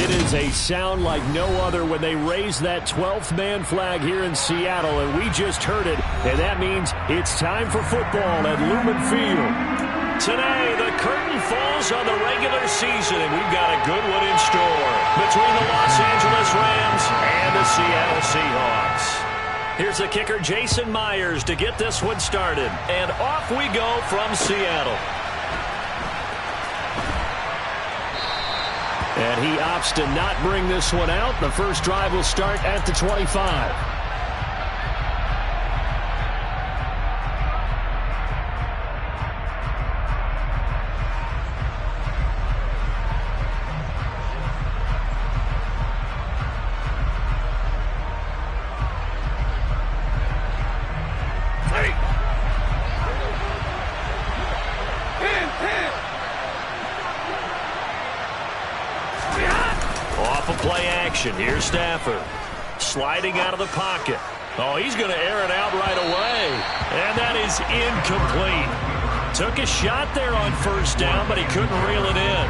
It is a sound like no other when they raise that 12th man flag here in Seattle, and we just heard it, and that means it's time for football at Lumen Field. Today, the curtain falls on the regular season, and we've got a good one in store between the Los Angeles Rams and the Seattle Seahawks. Here's the kicker, Jason Myers, to get this one started, and off we go from Seattle. And he opts to not bring this one out. The first drive will start at the 25. Here's Stafford sliding out of the pocket. Oh, he's going to air it out right away. And that is incomplete. Took a shot there on first down, but he couldn't reel it in.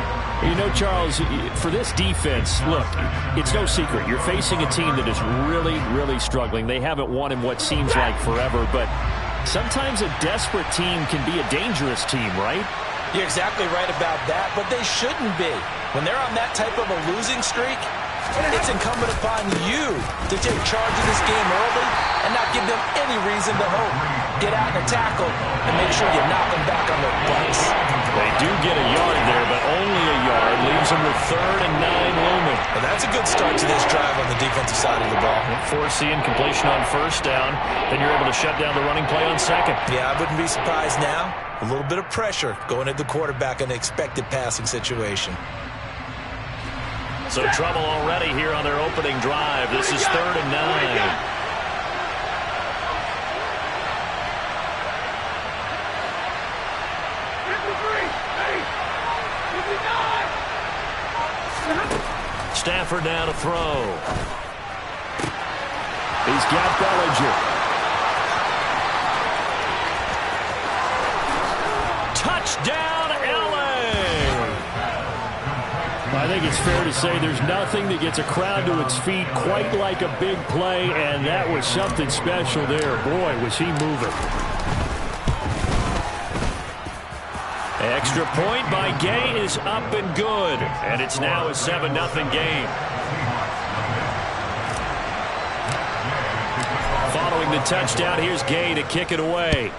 You know, Charles, for this defense, look, it's no secret. You're facing a team that is really, really struggling. They haven't won in what seems like forever, but sometimes a desperate team can be a dangerous team, right? You're exactly right about that, but they shouldn't be. When they're on that type of a losing streak, it's incumbent upon you to take charge of this game early and not give them any reason to hope. Get out in a tackle and make sure you knock them back on their butts. They do get a yard there, but only a yard. Leaves them with 3rd and 9 Lumen. Well, that's a good start to this drive on the defensive side of the ball. Force the incompletion on first down. Then you're able to shut down the running play on second. Yeah, I wouldn't be surprised now. A little bit of pressure going at the quarterback in an expected passing situation. So trouble already here on their opening drive. This is 3rd and 9. Stafford now to throw. He's got Bellinger. Touchdown, L.A. I think it's fair to say there's nothing that gets a crowd to its feet quite like a big play, and that was something special there. Boy, was he moving. Extra point by Gay is up and good, and it's now a 7-0 game. Following the touchdown, here's Gay to kick it away.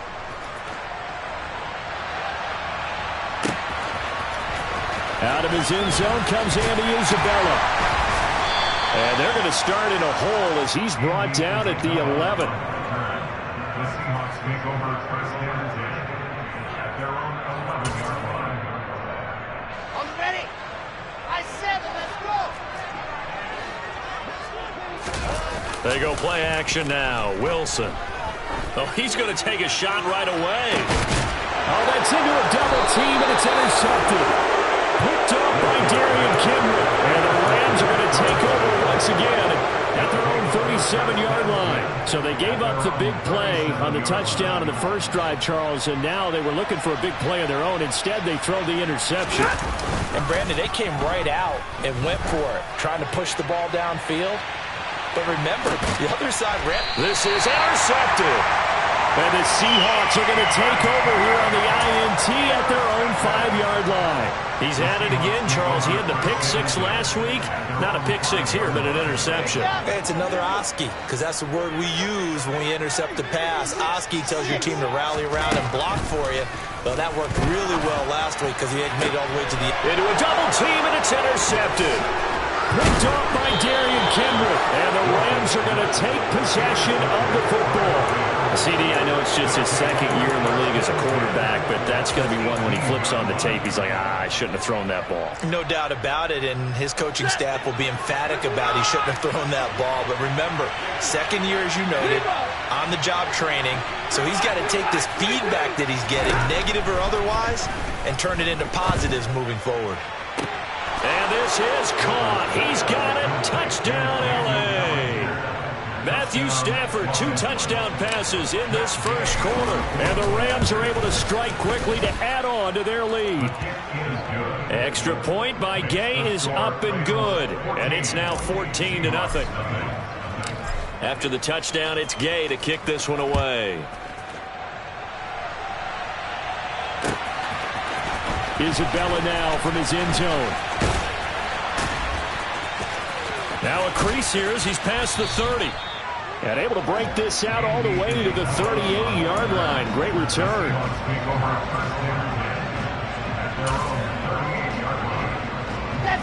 Out of his end zone comes Andy Isabella. And they're going to start in a hole as he's brought down at the 11. I'm ready. I said let's go. They go play action now. Wilson. Oh, he's going to take a shot right away. Oh, that's into a double team, and it's intercepted. Picked up by Darian Kimbrell. And the Rams are going to take over once again at their own 37-yard line. So they gave up the big play on the touchdown in the first drive, Charles, and now they were looking for a big play of their own. Instead, they throw the interception. And, Brandon, they came right out and went for it, trying to push the ball downfield. But remember, the other side ran. This is intercepted. And the Seahawks are going to take over here on the INT at their own 5-yard line. He's at it again, Charles. He had the pick 6 last week. Not a pick 6 here, but an interception. Hey, it's another Oski, because that's the word we use when we intercept the pass. Oski tells your team to rally around and block for you. Well, that worked really well last week because he had made it all the way to the end. Into a double team, and it's intercepted. Picked off by Darian Kimbrell. And the Rams are going to take possession of the football. CD, I know it's just his second year in the league as a quarterback, but that's going to be one when he flips on the tape. He's like, I shouldn't have thrown that ball. No doubt about it, and his coaching staff will be emphatic about he shouldn't have thrown that ball. But remember, second year, as you noted, on-the-job training, so he's got to take this feedback that he's getting, negative or otherwise, and turn it into positives moving forward. And this is caught. He's got it. Touchdown, L.A. That Matthew Stafford, 2 touchdown passes in this first quarter. And the Rams are able to strike quickly to add on to their lead. Extra point by Gay is up and good. And it's now 14-0. After the touchdown, it's Gay to kick this one away. Isabella now from his end zone. Now a crease here as he's past the 30. And able to break this out all the way to the 38-yard line. Great return.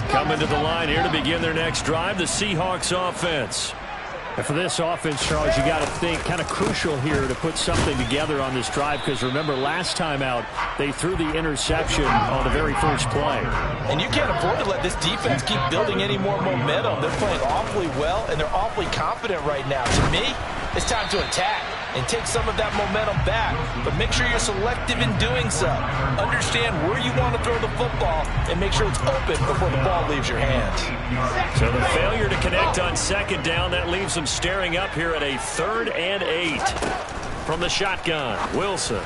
Coming to the line here to begin their next drive, the Seahawks offense. And for this offense, Charles, you got to think kind of crucial here to put something together on this drive, because remember last time out they threw the interception on the very first play. And you can't afford to let this defense keep building any more momentum. They're playing awfully well and they're awfully confident right now. To me, it's time to attack and take some of that momentum back, but make sure you're selective in doing so. Understand where you want to throw the football and make sure it's open before the ball leaves your hands. So the failure to connect on second down, that leaves them staring up here at a 3rd and 8. From the shotgun, Wilson.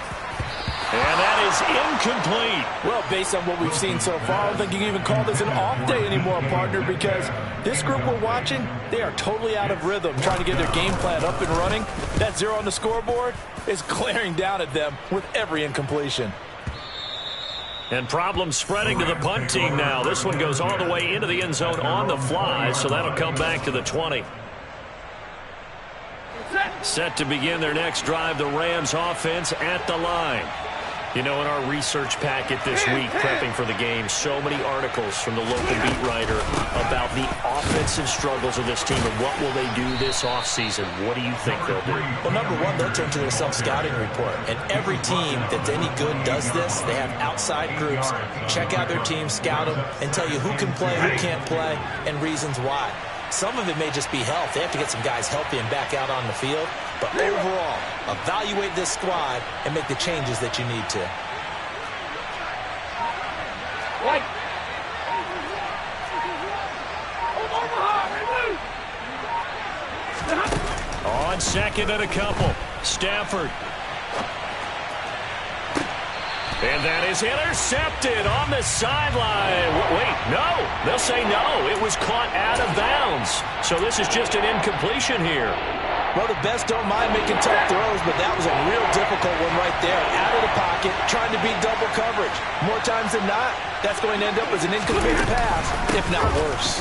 And that is incomplete. Well, based on what we've seen so far, I don't think you can even call this an off day anymore, partner, because this group we're watching, they are totally out of rhythm, trying to get their game plan up and running. That 0 on the scoreboard is glaring down at them with every incompletion. And problems spreading to the punt team now. This one goes all the way into the end zone on the fly, so that'll come back to the 20. Set to begin their next drive, the Rams offense at the line. You know, in our research packet this week, prepping for the game, so many articles from the local beat writer about the offensive struggles of this team and what will they do this offseason. What do you think they'll do? Well, number one, they'll turn to their self-scouting report. And every team that's any good does this. They have outside groups. Check out their team, scout them, and tell you who can play, who can't play, and reasons why. Some of it may just be health. They have to get some guys healthy and back out on the field. But overall, evaluate this squad and make the changes that you need to. On second and a couple, Stafford. And that is intercepted on the sideline. Wait, no. They'll say no. It was caught out of bounds. So this is just an incompletion here. Well, the best don't mind making tough throws, but that was a real difficult one right there. Out of the pocket, trying to beat double coverage. More times than not, that's going to end up as an incomplete pass, if not worse.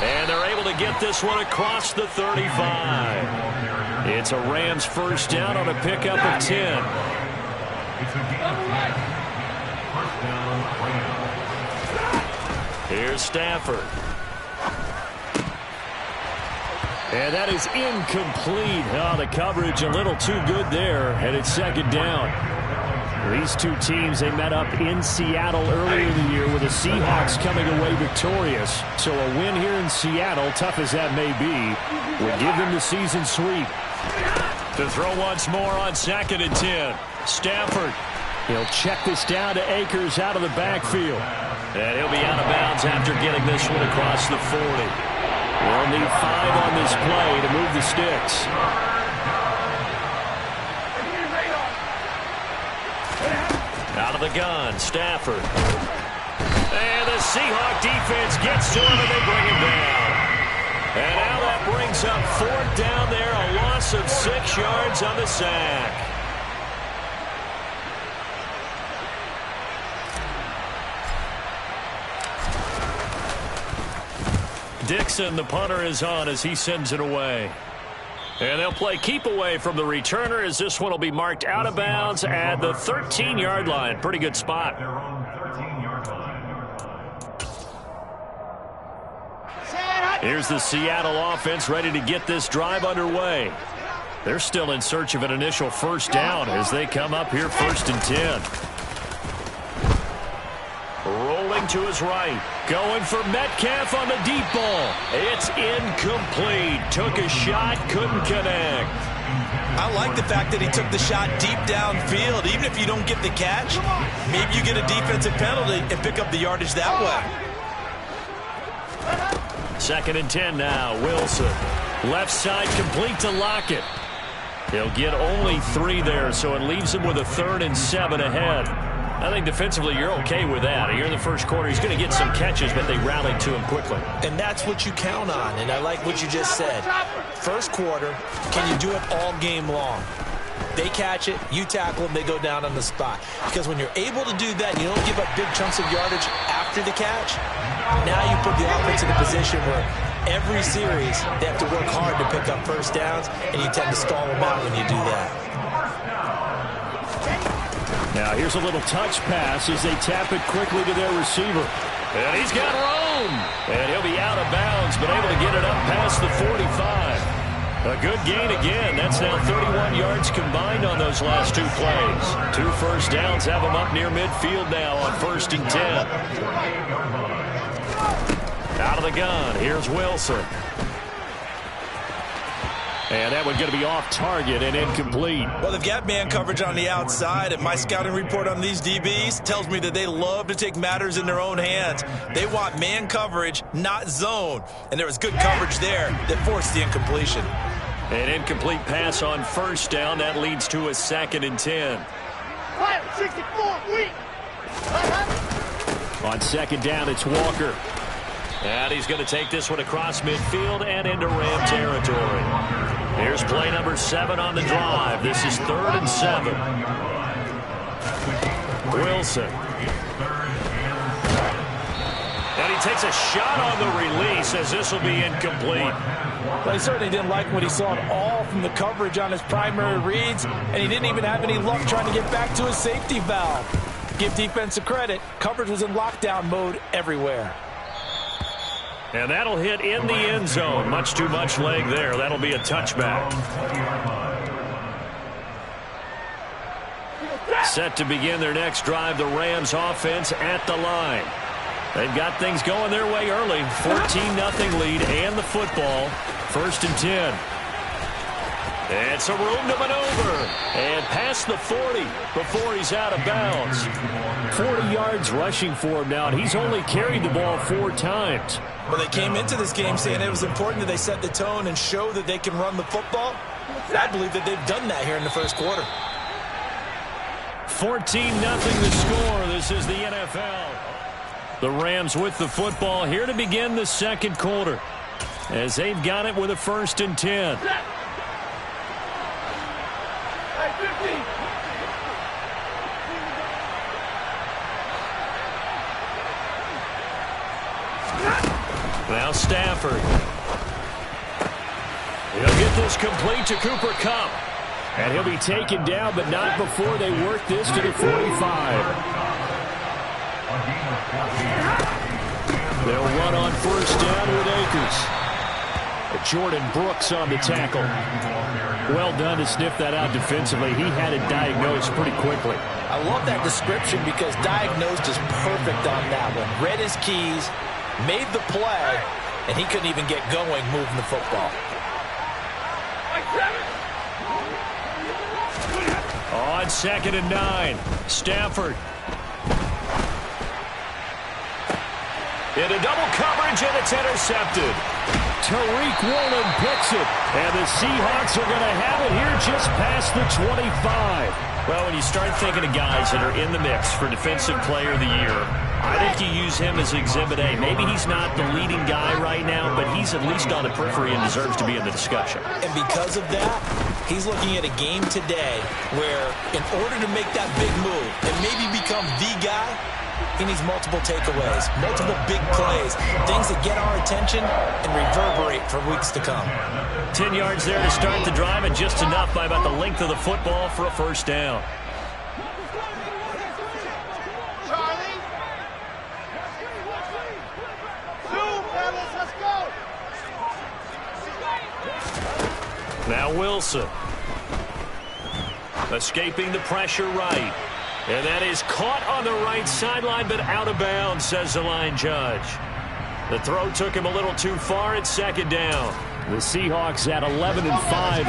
And they're able to get this one across the 35. It's a Rams first down on a pickup of 10. Here's Stafford. And that is incomplete. Oh, the coverage a little too good there, and it's second down. These two teams, they met up in Seattle earlier in the year with the Seahawks coming away victorious. So a win here in Seattle, tough as that may be, would give them the season sweep. To throw once more on second and 10. Stafford. He'll check this down to Akers out of the backfield. And he'll be out of bounds after getting this one across the 40. We'll need 5 on this play to move the sticks. Out of the gun, Stafford. And the Seahawk defense gets to him and they bring him down. And now that brings up 4th down there, a loss of 6 yards on the sack. Dixon, the punter, is on as he sends it away. And they'll play keep away from the returner as this one will be marked out of bounds at the 13-yard line. Pretty good spot. Here's the Seattle offense ready to get this drive underway. They're still in search of an initial first down as they come up here 1st and 10. Rolling to his right. Going for Metcalf on the deep ball. It's incomplete. Took a shot, couldn't connect. I like the fact that he took the shot deep downfield. Even if you don't get the catch, maybe you get a defensive penalty and pick up the yardage that way. 2nd and 10 now. Wilson. Left side complete to Lockett. He'll get only 3 there, so it leaves him with a 3rd and 7 ahead. I think defensively you're okay with that. Here in the first quarter, he's going to get some catches, but they rallied to him quickly. And that's what you count on, and I like what you just said. First quarter, can you do it all game long? They catch it, you tackle them, they go down on the spot. Because when you're able to do that, you don't give up big chunks of yardage after the catch. Now you put the offense in a position where every series they have to work hard to pick up first downs, and you tend to stall them out when you do that. Now here's a little touch pass as they tap it quickly to their receiver. And he's got room. And he'll be out of bounds, but able to get it up past the 45. A good gain again. That's now 31 yards combined on those last 2 plays. 2 first downs have them up near midfield now on 1st and 10. Out of the gun. Here's Wilson. And that one going to be off target and incomplete. Well, they've got man coverage on the outside, and my scouting report on these DBs tells me that they love to take matters in their own hands. They want man coverage, not zone. And there was good coverage there that forced the incompletion. An incomplete pass on 1st down. That leads to a 2nd and 10. 64, weak. On 2nd down, it's Walker. And he's going to take this one across midfield and into Ram territory. Here's play number 7 on the drive. This is 3rd and 7. Wilson. And he takes a shot on the release as this will be incomplete. Well, he certainly didn't like what he saw at all from the coverage on his primary reads, and he didn't even have any luck trying to get back to his safety valve. Give defensive credit. Coverage was in lockdown mode everywhere. And that'll hit in the end zone. Much too much leg there. That'll be a touchback. Set to begin their next drive, the Rams offense at the line. They've got things going their way early. 14-0 lead and the football. 1st and 10. It's a room to maneuver. And past the 40 before he's out of bounds. 40 yards rushing for him now, and he's only carried the ball 4 times. Well, they came into this game saying it was important that they set the tone and show that they can run the football. I believe that they've done that here in the first quarter. 14-0 the score. This is the NFL. The Rams with the football here to begin the 2nd quarter, as they've got it with a 1st and 10. Now Stafford. He'll get this complete to Cooper Kupp. And he'll be taken down, but not before they work this to the 45. They'll run on 1st down with Akers. Jordan Brooks on the tackle. Well done to sniff that out defensively. He had it diagnosed pretty quickly. I love that description because diagnosed is perfect on that one. Read his keys, made the play, and he couldn't even get going moving the football. On 2nd and 9, Stafford. Into double coverage, and it's intercepted. Tariq Woolen picks it, and the Seahawks are going to have it here just past the 25. Well, when you start thinking of guys that are in the mix for Defensive Player of the Year, I think you use him as Exhibit A. Maybe he's not the leading guy right now, but he's at least on the periphery and deserves to be in the discussion. And because of that, he's looking at a game today where in order to make that big move and maybe become the guy, he needs multiple takeaways, multiple big plays, things that get our attention and reverberate for weeks to come. 10 yards there to start the drive, and just enough by about the length of the football for a 1st down. Charlie. 2, fellas, let's go. Now Wilson. Escaping the pressure right. And that is caught on the right sideline, but out of bounds, says the line judge. The throw took him a little too far at 2nd down. The Seahawks at 11-5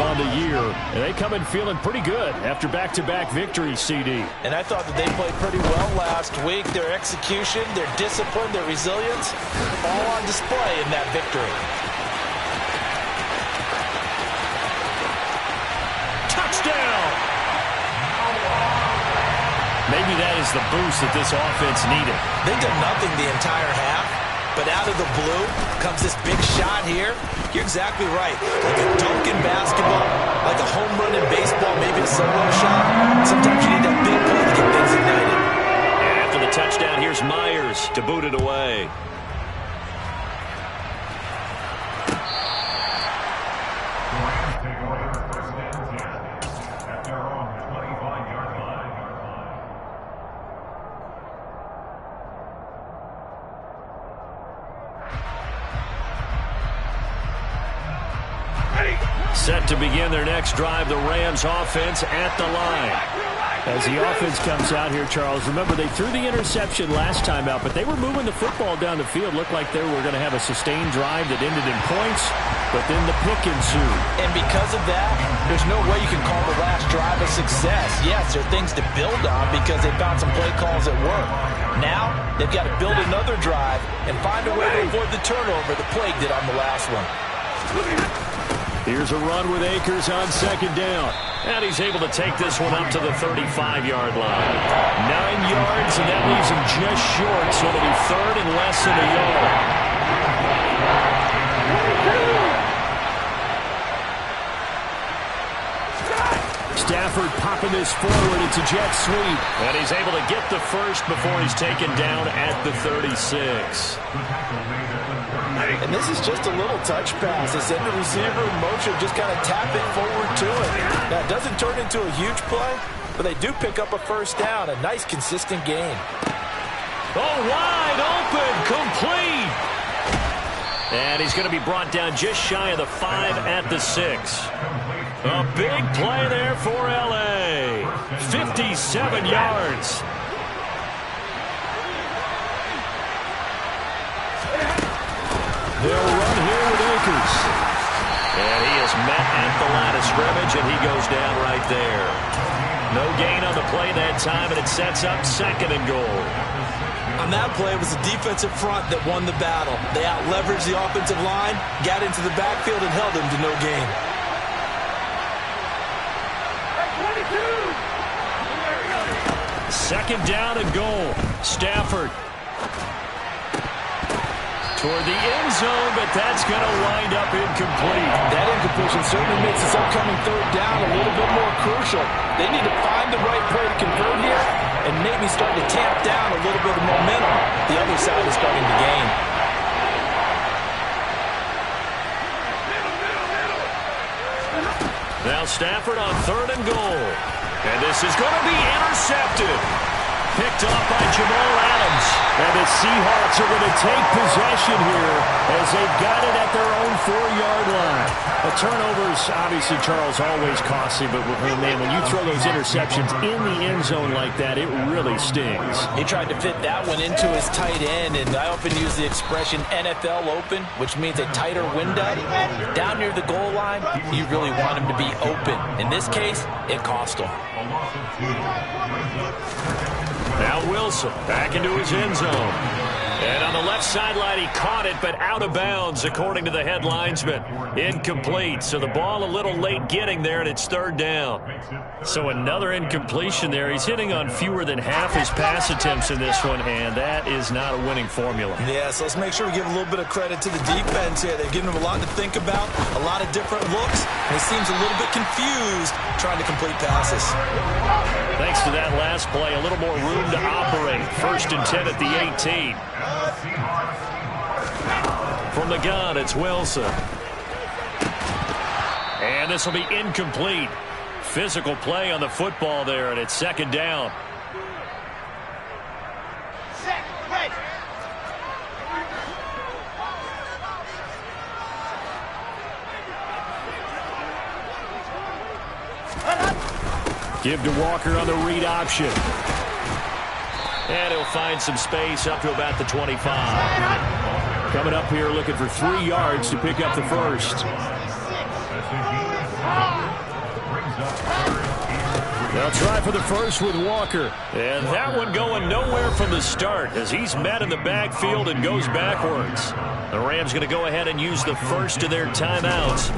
on the year, and they come in feeling pretty good after back-to-back victories, CD. And I thought that they played pretty well last week. Their execution, their discipline, their resilience, all on display in that victory. touchdown. Maybe that is the boost that this offense needed. They did nothing the entire half, but out of the blue comes this big shot here. You're exactly right. Like a dunk in basketball, like a home run in baseball, maybe a solo shot. Sometimes you need that big play to get things ignited. And after the touchdown, here's Myers to boot it away. Set to begin their next drive, the Rams offense at the line. As the offense comes out here, Charles, remember they threw the interception last time out, but they were moving the football down the field. Looked like they were going to have a sustained drive that ended in points, but then the pick ensued. And because of that, there's no way you can call the last drive a success. Yes, there are things to build on because they found some play calls that work. Now, they've got to build another drive and find a way to avoid the turnover the plague did on the last one. Here's a run with Akers on second down. And he's able to take this one up to the 35-yard line. 9 yards, and that leaves him just short, so it'll be third and less than a yard. Stafford popping this forward. It's a jet sweep. And he's able to get the first before he's taken down at the 36. And this is just a little touch pass. They send the receiver in motion, just kind of tap it forward to it. Now, it doesn't turn into a huge play, but they do pick up a first down. A nice, consistent gain. Oh, wide open, complete. And he's going to be brought down just shy of the 5 at the 6. A big play there for L.A. 57 yards. They'll run here with Akers. And he is met at the line of scrimmage, and he goes down right there. No gain on the play that time, and it sets up second and goal. On that play, it was the defensive front that won the battle. They out-leveraged the offensive line, got into the backfield, and held them to no gain. Second down and goal. Stafford toward the end zone, but that's going to wind up incomplete. That incompletion certainly makes this upcoming third down a little bit more crucial. They need to find the right play to convert here and maybe start to tamp down a little bit of momentum. The other side is starting to gain. Now Stafford on third and goal. And this is going to be intercepted. Picked off by Jamal Adams. And the Seahawks are going to take possession here as they've got it at their own 4-yard line. A turnover's obviously, Charles, always costly, but man, when you throw those interceptions in the end zone like that, it really stings. He tried to fit that one into his tight end, and I often use the expression NFL open, which means a tighter window. Down near the goal line, you really want him to be open. In this case, it cost him. Now Wilson back into his end zone. And on the left sideline, he caught it, but out of bounds, according to the head linesman. Incomplete. So the ball a little late getting there, and it's third down. So another incompletion there. He's hitting on fewer than half his pass attempts in this one, and that is not a winning formula. Yeah, so let's make sure we give a little bit of credit to the defense here. They've given him a lot to think about, a lot of different looks, and he seems a little bit confused trying to complete passes. Thanks to that last play, a little more room to operate. First and 10 at the 18. From the gun, it's Wilson. And this will be incomplete. Physical play on the football there, and it's second down. Give to Walker on the read option. And he'll find some space up to about the 25. Coming up here looking for 3 yards to pick up the first. They'll try for the first with Walker. And that one going nowhere from the start as he's met in the backfield and goes backwards. The Rams going to go ahead and use the first of their timeouts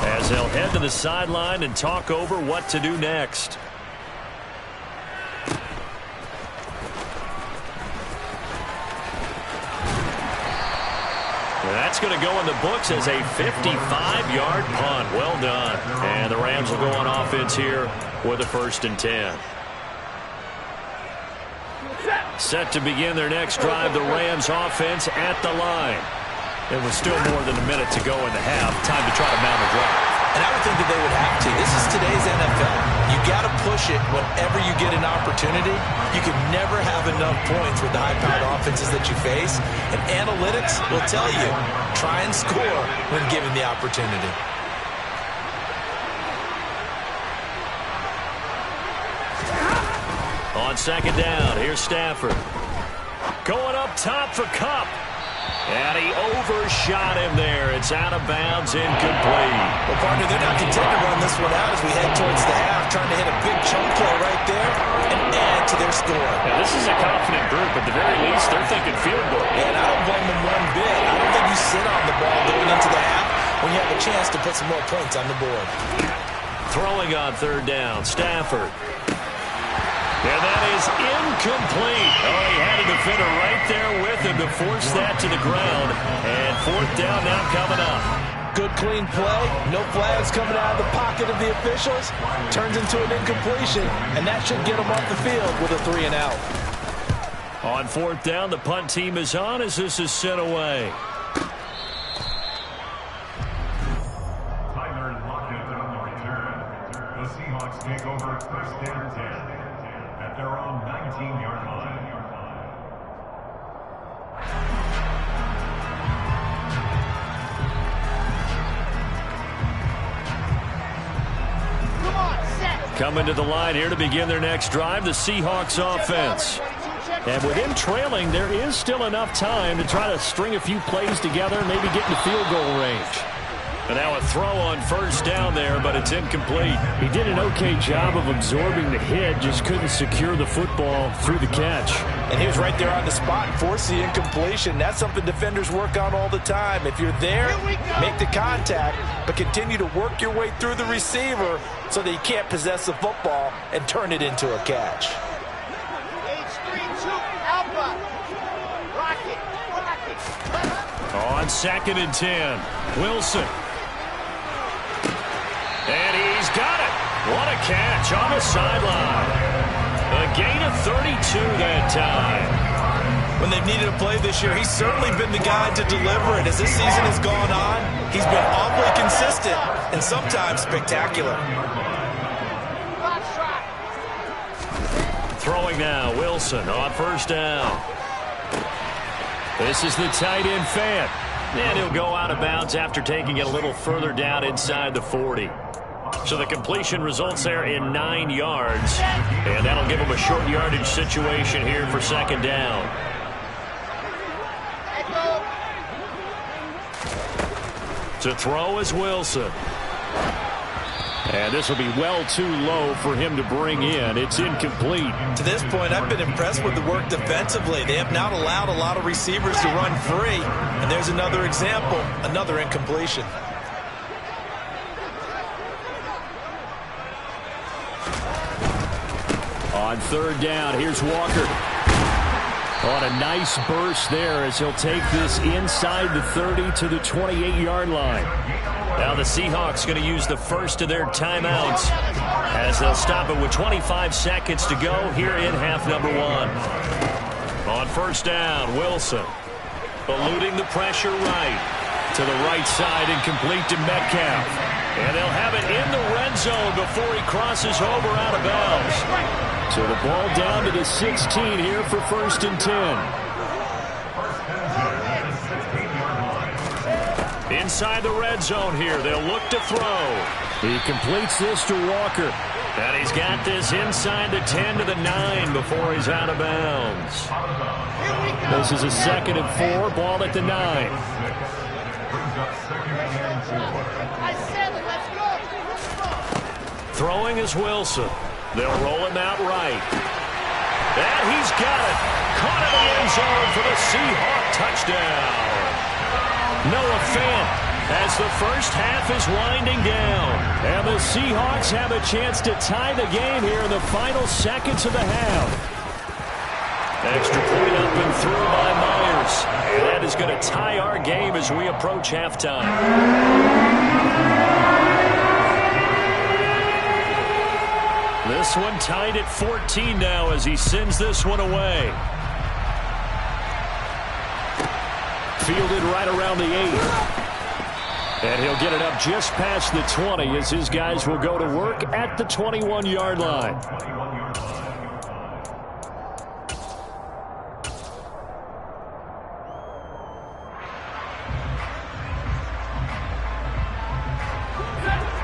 as they'll head to the sideline and talk over what to do next. That's going to go in the books as a 55-yard punt. Well done. And the Rams will go on offense here with a 1st and 10. Set to begin their next drive, the Rams offense at the line. It was still more than a minute to go in the half. Time to try to mount a drive. And I would think that they would have to. This is today's NFL. You got to push it whenever you get an opportunity. You can never have enough points with the high-powered offenses that you face. And analytics will tell you, try and score when given the opportunity. On 2nd down, here's Stafford. Going up top for Kupp. And he overshot him there. It's out of bounds, incomplete. Well, partner, they're not content to run this one out as we head towards the half, trying to hit a big chunk play right there and add to their score. Now, this is a confident group. At the very least, they're thinking field goal. And I don't blame them one bit. I don't think you sit on the ball going into the half when you have a chance to put some more points on the board. Throwing on 3rd down, Stafford. And that is incomplete. Oh, he had a defender right there with him to force that to the ground. And 4th down now coming up. Good, clean play. No flags coming out of the pocket of the officials. Turns into an incompletion, and that should get them off the field with a 3 and out. On 4th down, the punt team is on as this is sent away. Tyler Lockett on the return. The Seahawks take over 1st and 10. At their own 19-yard line. Come on, set. Coming to the line here to begin their next drive, the Seahawks offense. And with him trailing, there is still enough time to try to string a few plays together and maybe get in the field goal range. And now a throw on 1st down there, but it's incomplete. He did an okay job of absorbing the hit, just couldn't secure the football through the catch. And he was right there on the spot and forced the incompletion. That's something defenders work on all the time. If you're there, make the contact, but continue to work your way through the receiver so that you can't possess the football and turn it into a catch. H32 Alpha. Rocket. On 2nd and 10, Wilson. And he's got it. What a catch on the sideline. A gain of 32 that time. When they've needed a play this year, he's certainly been the guy to deliver it. As this season has gone on, he's been awfully consistent and sometimes spectacular. Throwing now, Wilson on 1st down. This is the tight end Fant. And he'll go out of bounds after taking it a little further down inside the 40. So the completion results there in 9 yards. And that'll give him a short yardage situation here for 2nd down. To throw is Wilson. And this will be well too low for him to bring in. It's incomplete. To this point, I've been impressed with the work defensively. They have not allowed a lot of receivers to run free. And there's another example, another incompletion. On 3rd down, here's Walker. On a nice burst there as he'll take this inside the 30 to the 28-yard line. Now the Seahawks going to use the first of their timeouts as they'll stop it with 25 seconds to go here in half number 1. On 1st down, Wilson eluding the pressure right to the right side and complete to Metcalf. And they'll have it in the red zone before he crosses over out of bounds. So the ball down to the 16 here for 1st and 10. Inside the red zone here, they'll look to throw. He completes this to Walker. And he's got this inside the 10 to the 9 before he's out of bounds. This is a 2nd and 4, ball at the 9. I said it, let's go. Throwing is Wilson. They'll roll him out right. And he's got it. Caught in the end zone for the Seahawk touchdown. Noah Fant as the first half is winding down. And the Seahawks have a chance to tie the game here in the final seconds of the half. Extra point up and through by Myers. And that is going to tie our game as we approach halftime. This one tied at 14 now as he sends this one away. Fielded right around the 8. And he'll get it up just past the 20 as his guys will go to work at the 21-yard line.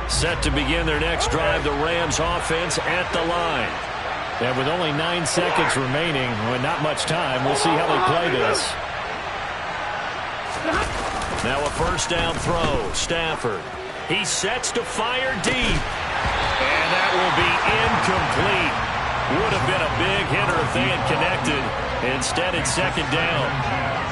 Set to begin their next drive, the Rams offense at the line. And with only 9 seconds remaining, with not much time, we'll see how they play this. Now a first down throw. Stafford. He sets to fire deep. And that will be incomplete. Would have been a big hitter if they had connected. Instead, it's second down.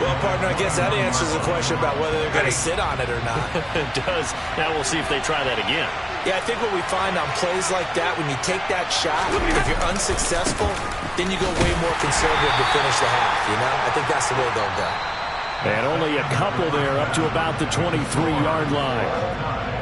Well, partner, I guess that answers the question about whether they're going to sit on it or not. It does. Now we'll see if they try that again. Yeah, I think what we find on plays like that, when you take that shot, if you're unsuccessful, then you go way more conservative to finish the half, you know? I think that's the way they'll go. And only a couple there up to about the 23-yard line.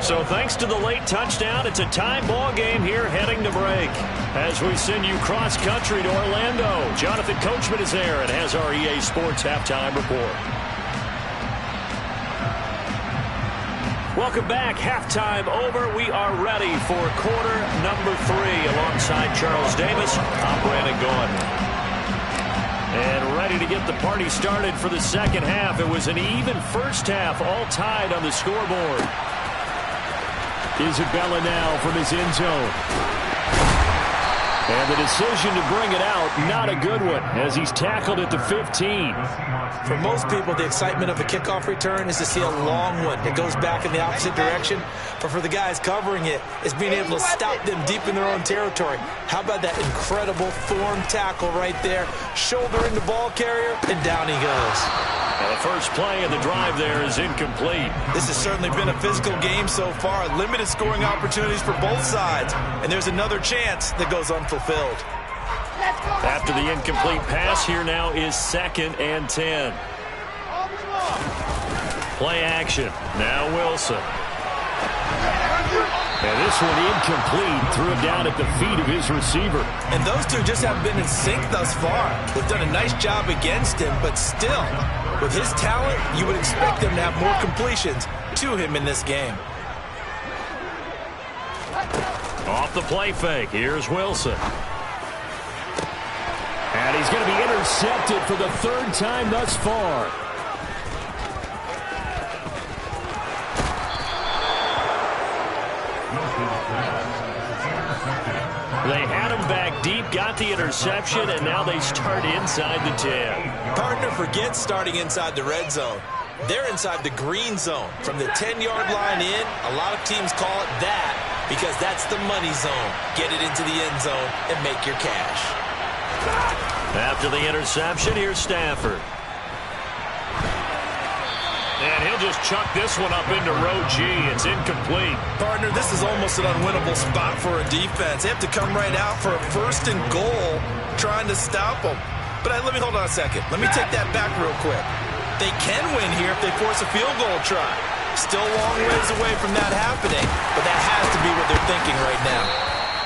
So thanks to the late touchdown, it's a tie ball game here heading to break. As we send you cross-country to Orlando, Jonathan Coachman is there and has our EA Sports Halftime Report. Welcome back. Halftime over. We are ready for quarter number 3 alongside Charles Davis. I'm Brandon Gaudin. And ready to get the party started for the second half. It was an even first half, all tied on the scoreboard. Isabella now from his end zone. And the decision to bring it out, not a good one, as he's tackled at the 15. For most people, the excitement of a kickoff return is to see a long one that goes back in the opposite direction. But for the guys covering it, it's being able to stop them deep in their own territory. How about that incredible form tackle right there? Shouldering the ball carrier, and down he goes. Now the first play of the drive there is incomplete. This has certainly been a physical game so far. Limited scoring opportunities for both sides. And there's another chance that goes unfulfilled. After the incomplete pass, here now is 2nd and 10. Play action. Now Wilson. And this one incomplete. Threw it down at the feet of his receiver. And those two just haven't been in sync thus far. They've done a nice job against him, but still, with his talent, you would expect them to have more completions to him in this game. Off the play fake. Here's Wilson. And he's going to be intercepted for the 3rd time thus far. They had him back deep, got the interception, and now they start inside the 10. Partner forgets starting inside the red zone. They're inside the green zone. From the 10-yard line in, a lot of teams call it that because that's the money zone. Get it into the end zone and make your cash. After the interception, here's Stafford. And he'll just chuck this one up into row G. It's incomplete. Partner, this is almost an unwinnable spot for a defense. They have to come right out for a 1st and goal trying to stop them. But let me hold on a second. Let me take that back real quick. They can win here if they force a field goal try. Still a long ways away from that happening, but that has to be what they're thinking right now.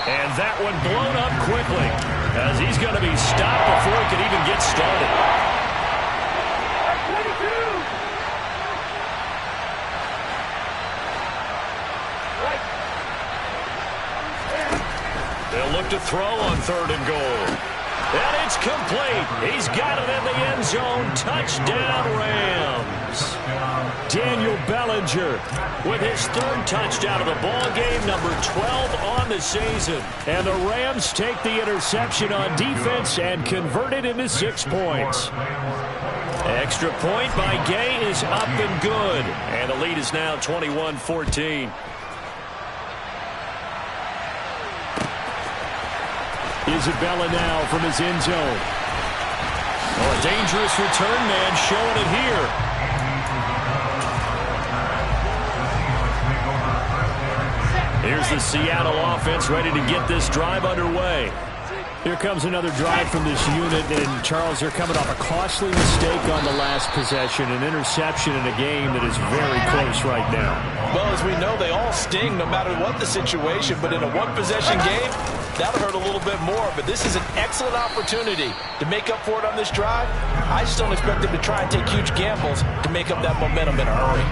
And that one blown up quickly as he's going to be stopped before he can even get started. They'll look to throw on 3rd and goal. And it's complete. He's got it in the end zone. Touchdown, Rams. Daniel Bellinger with his 3rd touchdown of the ball game, number 12 on the season. And the Rams take the interception on defense and convert it into 6 points. Extra point by Gay is up and good. And the lead is now 21-14. Isabella now from his end zone. Oh, a dangerous return man showing it here. Here's the Seattle offense ready to get this drive underway. Here comes another drive from this unit, and Charles, they're coming off a costly mistake on the last possession, an interception in a game that is very close right now. Well, as we know, they all sting no matter what the situation, but in a one-possession game, that'll hurt a little bit more. But this is an excellent opportunity to make up for it on this drive. I just don't expect them to try and take huge gambles to make up that momentum in a hurry.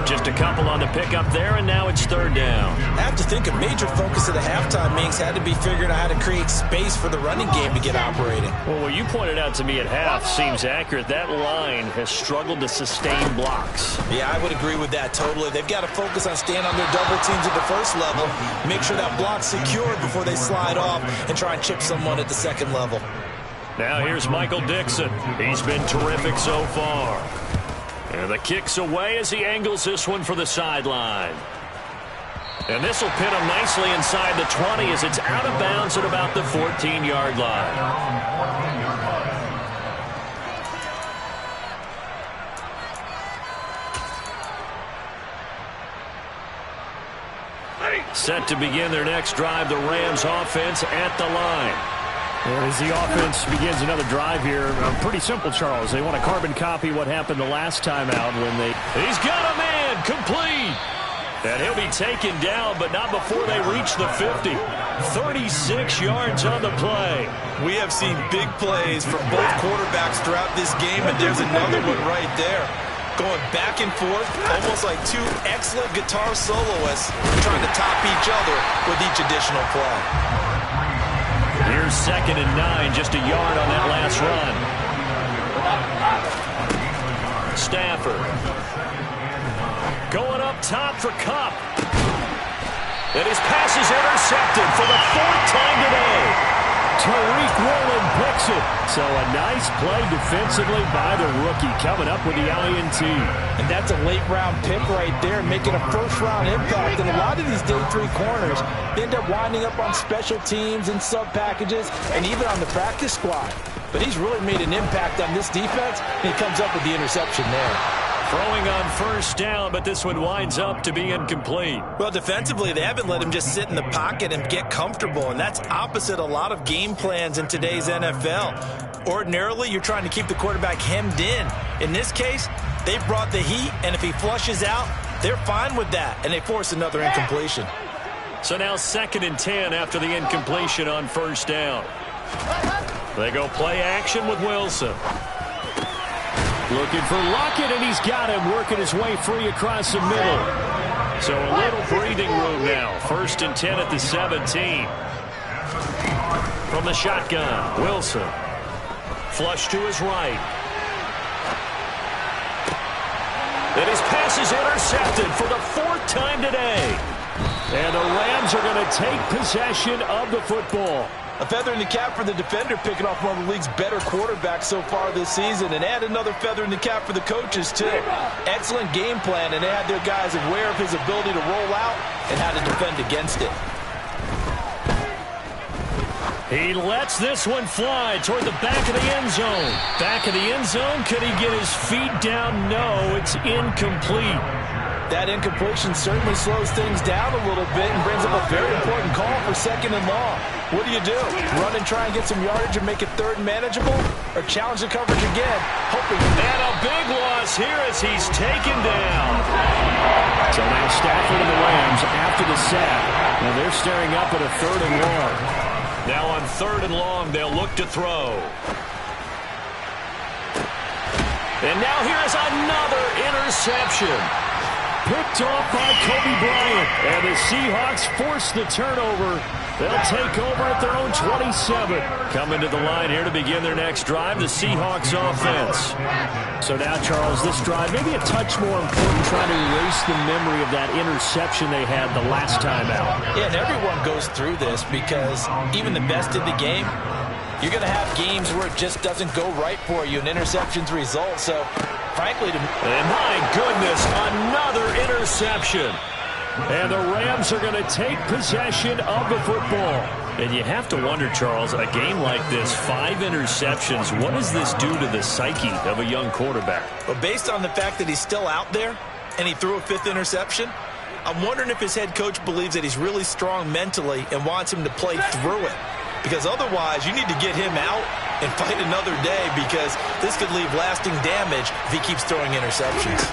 Just a couple on the pickup there, and now it's third down. I have to think a major focus of the halftime meetings had to be figuring out how to create space for the running game to get operating. Well, what you pointed out to me at half seems accurate. That line has struggled to sustain blocks. Yeah, I would agree with that totally. They've got to focus on staying on their double teams at the first level, make sure that block's secured before they slide off and try and chip someone at the second level. Now here's Michael Dixon. He's been terrific so far. And the kick's away as he angles this one for the sideline. And this will pin him nicely inside the 20 as it's out of bounds at about the 14-yard line. Set to begin their next drive, the Rams offense at the line. As the offense begins another drive here, pretty simple, Charles. They want to carbon copy what happened the last time out when they... He's got a man, complete. And he'll be taken down, but not before they reach the 50. 36 yards on the play. We have seen big plays from both quarterbacks throughout this game, and there's another one right there. Going back and forth, almost like two excellent guitar soloists trying to top each other with each additional play. Here's 2nd and 9, just a yard on that last run. Stafford. Going up top for Kupp. And his pass is intercepted for the 4th time today. Tariq Woolen picks it. So a nice play defensively by the rookie coming up with the INT. And that's a late-round pick right there, making a first-round impact. And a lot of these day 3 corners end up winding up on special teams and sub-packages and even on the practice squad. But he's really made an impact on this defense, and he comes up with the interception there. Throwing on first down, but this one winds up to be incomplete. Well, defensively, they haven't let him just sit in the pocket and get comfortable, and that's opposite a lot of game plans in today's NFL. Ordinarily, you're trying to keep the quarterback hemmed in. In this case, they brought the heat, and if he flushes out, they're fine with that, and they force another incompletion. So now 2nd and 10 after the incompletion on first down. They go play action with Wilson. Looking for Lockett, and he's got him working his way free across the middle. So a little breathing room now. 1st and 10 at the 17. From the shotgun, Wilson. Flush to his right. And his pass is intercepted for the 4th time today. And the Rams are going to take possession of the football. A feather in the cap for the defender, picking off one of the league's better quarterbacks so far this season, and add another feather in the cap for the coaches, too. Excellent game plan, and they had their guys aware of his ability to roll out and how to defend against it. He lets this one fly toward the back of the end zone. Back of the end zone, could he get his feet down? No, it's incomplete. That incompletion certainly slows things down a little bit and brings up a very important call for 2nd and long. What do? Run and try and get some yardage and make it 3rd and manageable? Or challenge the coverage again, hoping... And a big loss here as he's taken down. So now Stafford and the Rams after the sack. Now they're staring up at a 3rd and long. Now on 3rd and long, they'll look to throw. And now here's another interception. Picked off by Kobe Bryant. And the Seahawks force the turnover. They'll take over at their own 27. Coming to the line here to begin their next drive, the Seahawks offense. So now, Charles, this drive maybe a touch more important, trying to erase the memory of that interception they had the last time out. Yeah, and everyone goes through this because even the best in the game, you're going to have games where it just doesn't go right for you, and interceptions result. So, frankly, and my goodness, another interception. And the Rams are going to take possession of the football. And you have to wonder, Charles, a game like this, 5 interceptions, what does this do to the psyche of a young quarterback? But based on the fact that he's still out there and he threw a 5th interception, I'm wondering if his head coach believes that he's really strong mentally and wants him to play through it. Because otherwise, you need to get him out and fight another day, because this could leave lasting damage if he keeps throwing interceptions.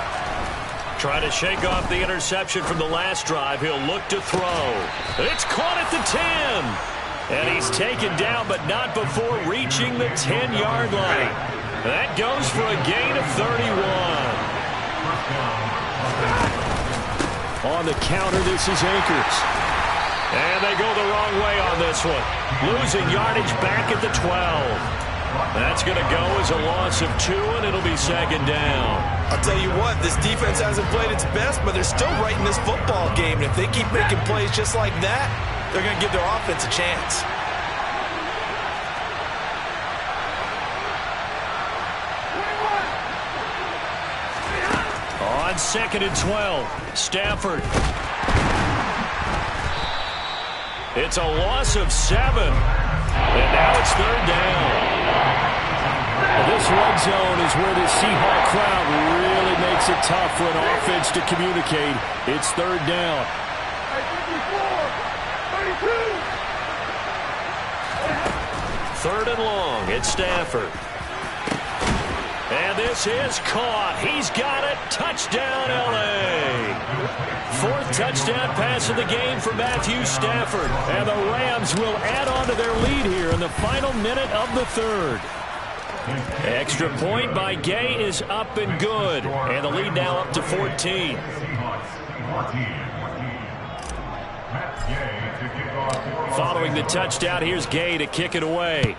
Trying to shake off the interception from the last drive. He'll look to throw. It's caught at the 10. And he's taken down, but not before reaching the 10-yard line. That goes for a gain of 31. On the counter, this is Akers. And they go the wrong way on this one. Losing yardage back at the 12. That's going to go as a loss of 2, and it'll be 2nd down. I'll tell you what, this defense hasn't played its best, but they're still right in this football game. And if they keep making plays just like that, they're going to give their offense a chance. On 2nd and 12, Stafford. It's a loss of 7. And now it's 3rd down. This red zone is where the Seahawk crowd really makes it tough for an offense to communicate. It's 3rd down. 3rd and long. It's Stafford. And this is caught. He's got it. Touchdown, L.A. 4th touchdown pass of the game for Matthew Stafford. And the Rams will add on to their lead here in the final minute of the 3rd. Extra point by Gay is up and good. And the lead now up to 14. Following the touchdown, here's Gay to kick it away.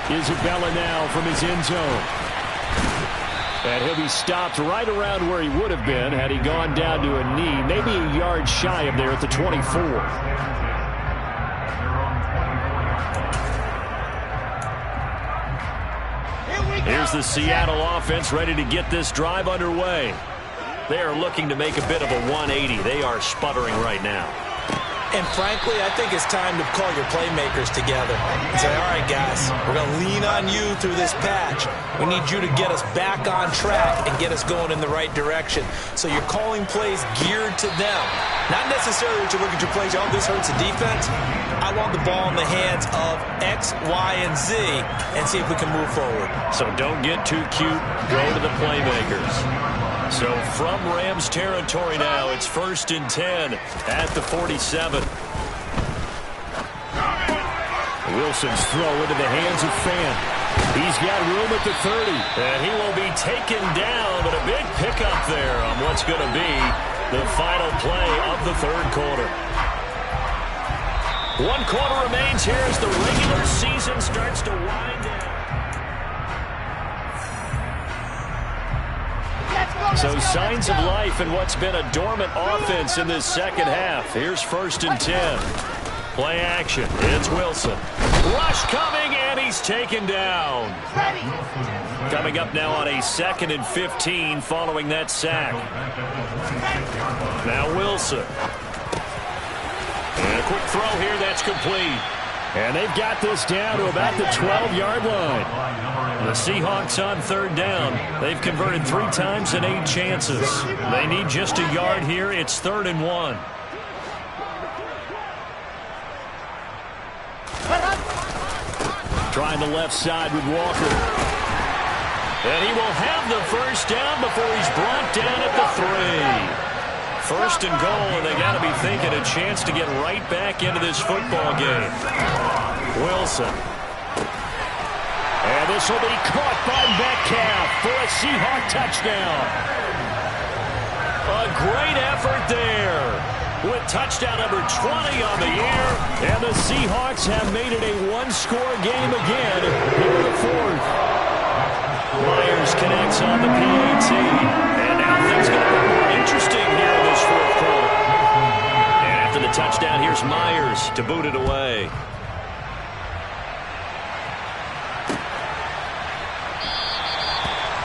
Isabella now from his end zone. And he'll be stopped right around where he would have been had he gone down to a knee, maybe a yard shy of there at the 24. Here's the Seattle offense ready to get this drive underway. They are looking to make a bit of a 180. They are sputtering right now. And frankly, I think it's time to call your playmakers together and say, all right, guys, we're going to lean on you through this patch. We need you to get us back on track and get us going in the right direction. So you're calling plays geared to them. Not necessarily that you look at your plays, oh, this hurts the defense. I want the ball in the hands of X, Y, and Z and see if we can move forward. So don't get too cute. Go to the playmakers. So from Rams territory now, it's 1st and 10 at the 47. Wilson's throw into the hands of Fant. He's got room at the 30. And he will be taken down, but a big pickup there on what's going to be the final play of the 3rd quarter. 1 quarter remains here as the regular season starts to wind down. So signs of life in what's been a dormant offense in this 2nd half. Here's 1st and 10. Play action. It's Wilson. Rush coming, and he's taken down. Coming up now on a 2nd and 15 following that sack. Now Wilson. And a quick throw here, that's complete. And they've got this down to about the 12-yard line. The Seahawks on 3rd down. They've converted 3 times in 8 chances. They need just a yard here. It's 3rd and 1. Trying the left side with Walker. And he will have the 1st down before he's brought down at the 3. 1st and goal, and they got to be thinking a chance to get right back into this football game. Wilson. And this will be caught by Metcalf for a Seahawk touchdown. A great effort there with touchdown number 20 on the year. And the Seahawks have made it a 1-score game again here in the 4th. Myers connects on the PAT. And now things get a little more interesting here in this 4th quarter. And after the touchdown, here's Myers to boot it away.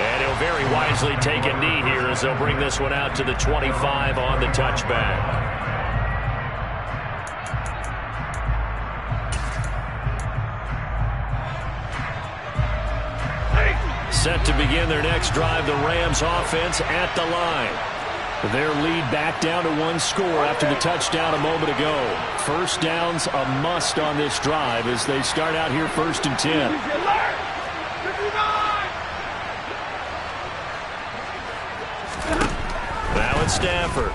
And he'll very wisely taken knee here as they'll bring this one out to the 25 on the touchback. Set to begin their next drive, the Rams offense at the line. Their lead back down to one score after the touchdown a moment ago. First down's a must on this drive as they start out here 1st and 10. Now it's Stafford.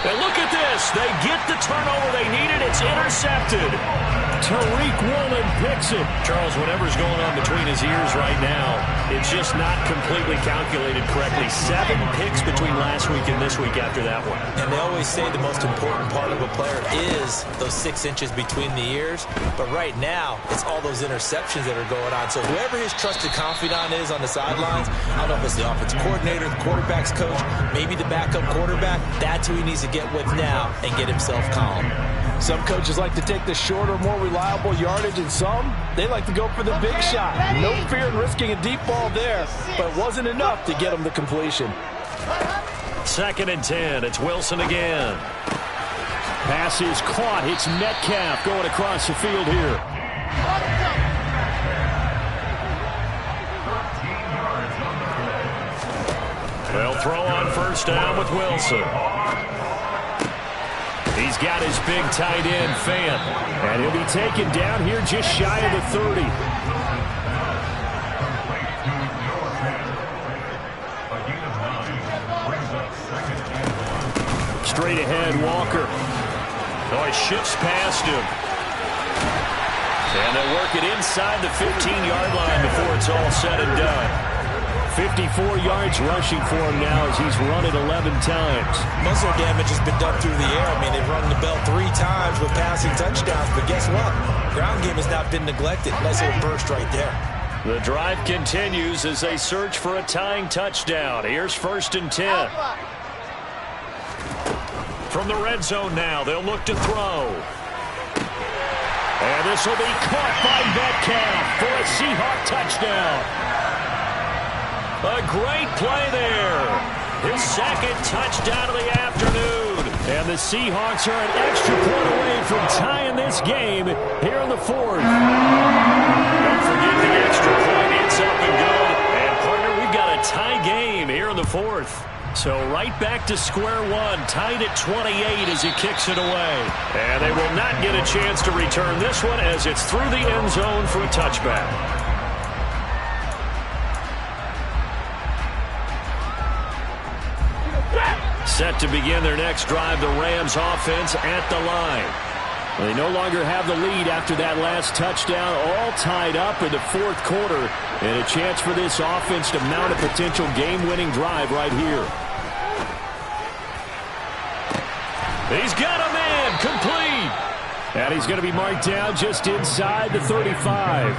And look at this. They get the turnover they needed. It's intercepted. Tariq Woolen picks it. Charles, whatever's going on between his ears right now, it's just not completely calculated correctly. 7 picks between last week and this week after that one. And they always say the most important part of a player is those 6 inches between the ears. But right now, it's all those interceptions that are going on. So whoever his trusted confidant is on the sidelines, I don't know if it's the offensive coordinator, the quarterback's coach, maybe the backup quarterback, that's who he needs to get with now and get himself calm. Some coaches like to take the shorter, more reliable yardage, and some, they like to go for the big shot. No fear in risking a deep ball there, but it wasn't enough to get them the completion. 2nd and 10. It's Wilson again. Pass is caught. It's Metcalf going across the field here. They'll throw on 1st down with Wilson. He's got his big tight end, Fant. And he'll be taken down here just shy of the 30. Straight ahead, Walker. Oh, he shifts past him. And they'll work it inside the 15-yard line before it's all said and done. 54 yards rushing for him now as he's run it 11 times. Muscle damage has been done through the air. I mean, they've rung the bell 3 times with passing touchdowns, but guess what? Ground game has not been neglected. Nice little burst right there. The drive continues as they search for a tying touchdown. Here's 1st and 10. From the red zone now, they'll look to throw. And this will be caught by Metcalf for a Seahawk touchdown. A great play there. His 2nd touchdown of the afternoon. And the Seahawks are an extra point away from tying this game here in the 4th. Don't forget the extra point. It's up and good. And, partner, we've got a tie game here in the 4th. So right back to square one, tied at 28 as he kicks it away. And they will not get a chance to return this one as it's through the end zone for a touchback. Set to begin their next drive, the Rams offense at the line. They no longer have the lead after that last touchdown, all tied up in the 4th quarter, and a chance for this offense to mount a potential game-winning drive right here. He's got a man, complete. And he's going to be marked down just inside the 35.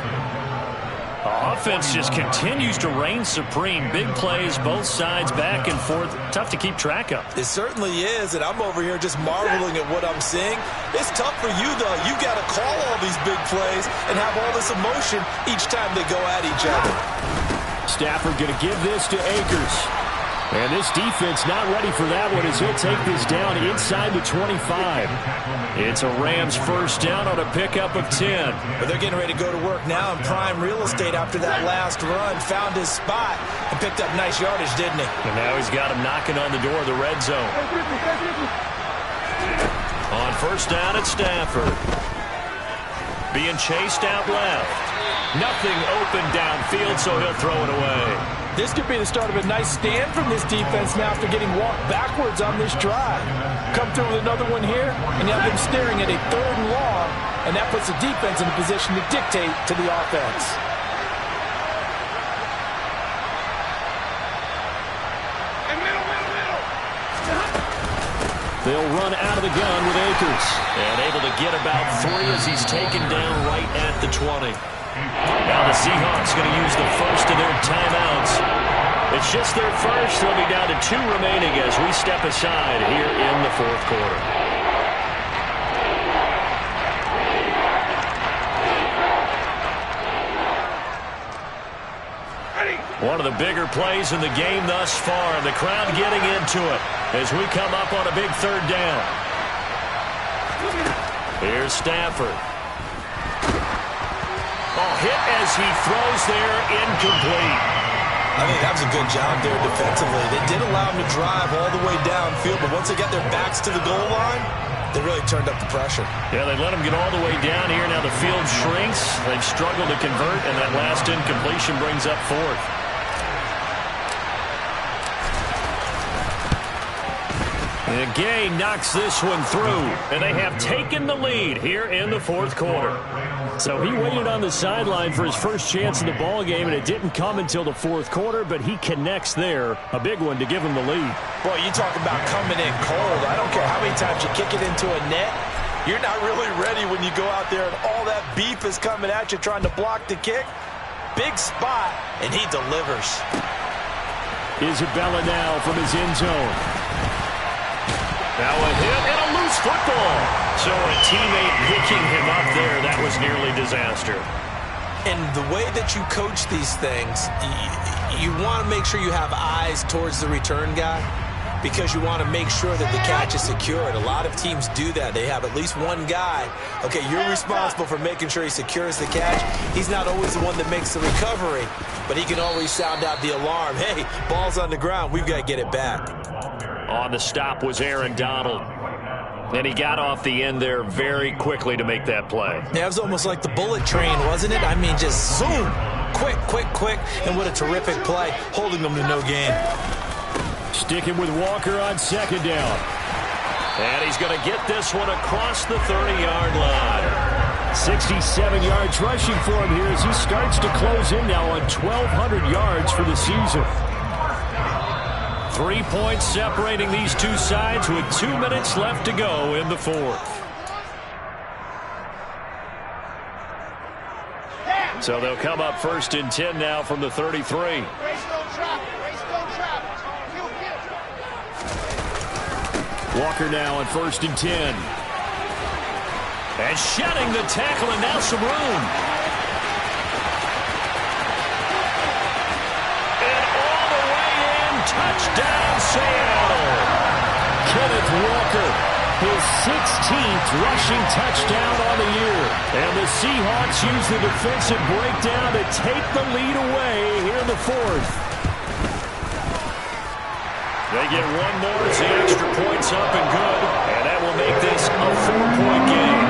Offense just continues to reign supreme. Big plays, both sides, back and forth. Tough to keep track of. It certainly is, and I'm over here just marveling at what I'm seeing. It's tough for you, though. You got to call all these big plays and have all this emotion each time they go at each other. Stafford going to give this to Akers. And this defense not ready for that one as he'll take this down inside the 25. It's a Rams 1st down on a pickup of 10. But they're getting ready to go to work now in prime real estate after that last run. Found his spot and picked up nice yardage, didn't he? And now he's got him knocking on the door of the red zone. On 1st down at Stafford. Being chased out left. Nothing open downfield, so he'll throw it away. This could be the start of a nice stand from this defense now after getting walked backwards on this drive. Come through with another one here, and you have them staring at a 3rd and long, and that puts the defense in a position to dictate to the offense. They'll run out of the gun with Akers. And able to get about 3 as he's taken down right at the 20. Now the Seahawks going to use the first of their timeouts. It's just their first. They'll be down to 2 remaining as we step aside here in the 4th quarter. One of the bigger plays in the game thus far, and the crowd getting into it as we come up on a big third down. Here's Stafford. Oh, hit as he throws there, incomplete. I think that was a good job there defensively. They did allow him to drive all the way downfield, but once they got their backs to the goal line, they really turned up the pressure. Yeah, they let him get all the way down here. Now the field shrinks. They've struggled to convert, and that last incompletion brings up fourth. And Gay knocks this one through, and they have taken the lead here in the fourth quarter. So he waited on the sideline for his first chance in the ball game, and it didn't come until the fourth quarter, but he connects there. A big one to give him the lead. Boy, you talk about coming in cold. I don't care how many times you kick it into a net. You're not really ready when you go out there and all that beef is coming at you trying to block the kick. Big spot, and he delivers. Isabella now from his end zone. Now a hit and a loose football. So a teammate picking him up there, that was nearly disaster. And the way that you coach these things, you want to make sure you have eyes towards the return guy because you want to make sure that the catch is secured. A lot of teams do that. They have at least one guy. Okay, you're responsible for making sure he secures the catch. He's not always the one that makes the recovery, but he can always sound out the alarm. Hey, ball's on the ground. We've got to get it back. On the stop was Aaron Donald. And he got off the end there very quickly to make that play. Yeah, it was almost like the bullet train, wasn't it? I mean, just zoom. Quick, quick, quick. And what a terrific play, holding them to no gain. Sticking with Walker on second down. And he's going to get this one across the 30-yard line. 67 yards rushing for him here as he starts to close in now on 1,200 yards for the season. 3 points separating these two sides with 2 minutes left to go in the fourth. So they'll come up first and 10 now from the 33. Walker now on first and 10. And shedding the tackle, and now some room. And all the way in, touchdown Seattle. Kenneth Walker, his 16th rushing touchdown on the year. And the Seahawks use the defensive breakdown to take the lead away here in the fourth. They get one more as the extra point's up and good, and that will make this a 4-point game.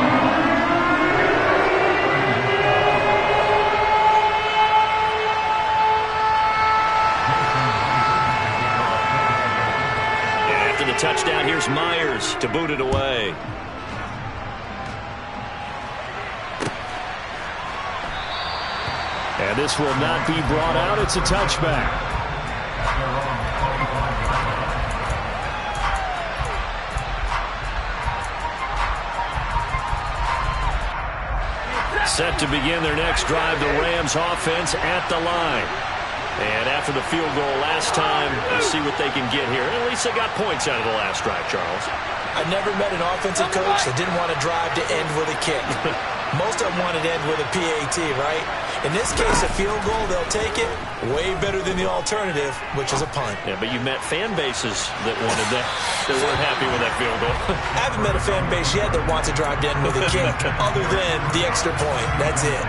And after the touchdown, here's Myers to boot it away. And this will not be brought out. It's a touchback. Set to begin their next drive, the Rams offense at the line. And after the field goal last time, we'll see what they can get here. At least they got points out of the last drive, Charles. I never met an offensive coach that didn't want a drive to end with a kick. Most of them wanted to end with a PAT, right? In this case, a field goal, they'll take it. Way better than the alternative, which is a punt. Yeah, but you met fan bases that wanted that, that weren't happy with that field goal. I haven't met a fan base yet that wants a drive to end with a kick, other than the extra point. That's it.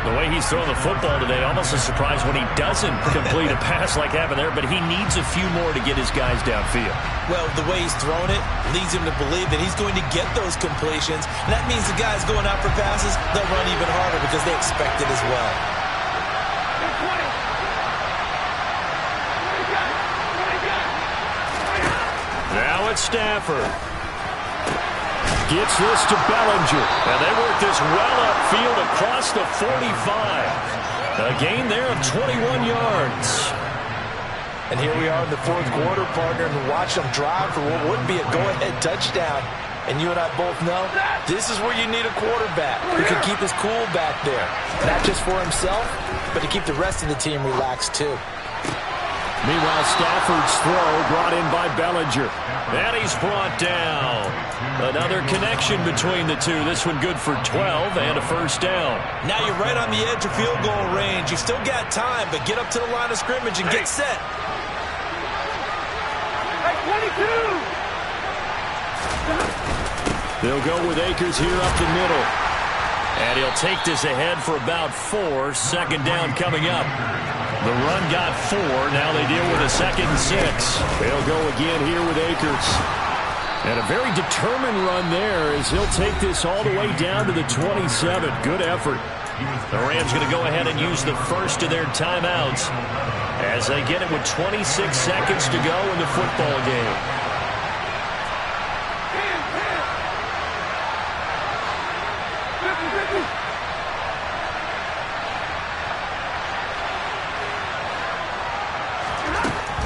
The way he's throwing the football today, almost a surprise when he doesn't complete a pass like happened there, but he needs a few more to get his guys downfield. Well, the way he's thrown it leads him to believe that he's going to get those completions. And that means the guys going out for passes, they'll run even harder because they expect it as well. Now it's Stafford. Gets this to Bellinger. And they work this well upfield across the 45. A gain there of 21 yards. And here we are in the fourth quarter, partner, and watch them drive for what would be a go-ahead touchdown. And you and I both know this is where you need a quarterback who can keep his cool back there. Not just for himself, but to keep the rest of the team relaxed too. Meanwhile, Stafford's throw brought in by Bellinger. And he's brought down. Another connection between the two. This one good for 12 and a first down. Now you're right on the edge of field goal range. You've still got time, but get up to the line of scrimmage and get set. Hey, 22! They'll go with Akers here up the middle. And he'll take this ahead for about 4. Second down coming up. The run got 4. Now they deal with a 2nd and 6. They'll go again here with Akers. And a very determined run there as he'll take this all the way down to the 27. Good effort. The Rams going to go ahead and use the first of their timeouts as they get it with 26 seconds to go in the football game.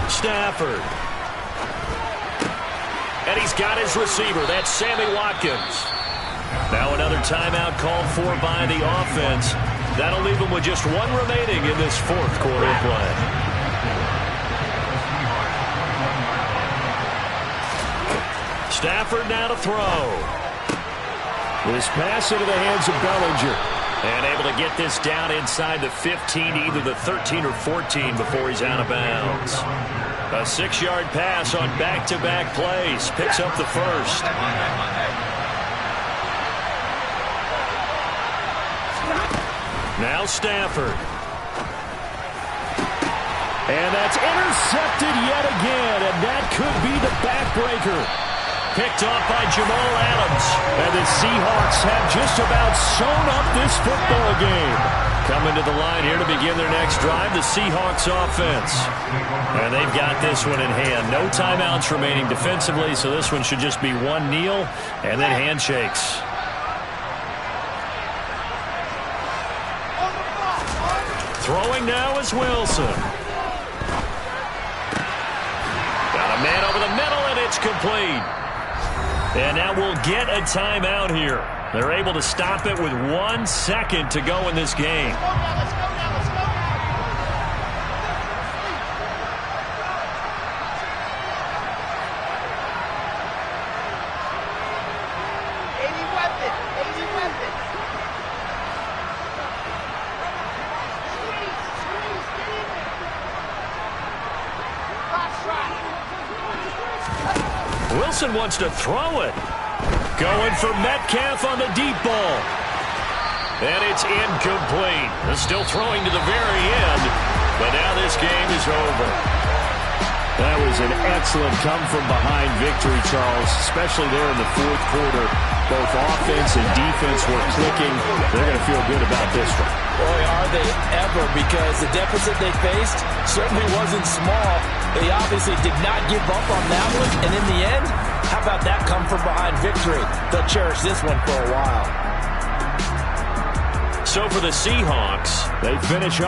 Stafford. And he's got his receiver. That's Sammy Watkins. Now another timeout called for by the offense. That'll leave them with just 1 remaining in this 4th quarter of play. Stafford now to throw. This pass into the hands of Bellinger. And able to get this down inside the 15, either the 13 or 14 before he's out of bounds. A 6-yard pass on back-to-back plays. Picks up the first. Now Stafford. And that's intercepted yet again, and that could be the backbreaker. Picked off by Jamal Adams. And the Seahawks have just about sewn up this football game. Coming to the line here to begin their next drive, the Seahawks offense. And they've got this one in hand. No timeouts remaining defensively, so this one should just be one kneel and then handshakes. Throwing now is Wilson. Got a man over the middle, and it's complete. And now we'll get a timeout here. They're able to stop it with 1 second to go in this game. Let's go now, let's go now. Wilson wants to throw it. Going for Metcalf on the deep ball. And it's incomplete. They're still throwing to the very end. But now this game is over. That was an excellent come-from-behind victory, Charles, especially there in the 4th quarter. Both offense and defense were clicking. They're going to feel good about this one. Boy, are they ever, because the deficit they faced certainly wasn't small. They obviously did not give up on that one, and in the end, how about that come-from-behind victory? They'll cherish this one for a while. So for the Seahawks, they finish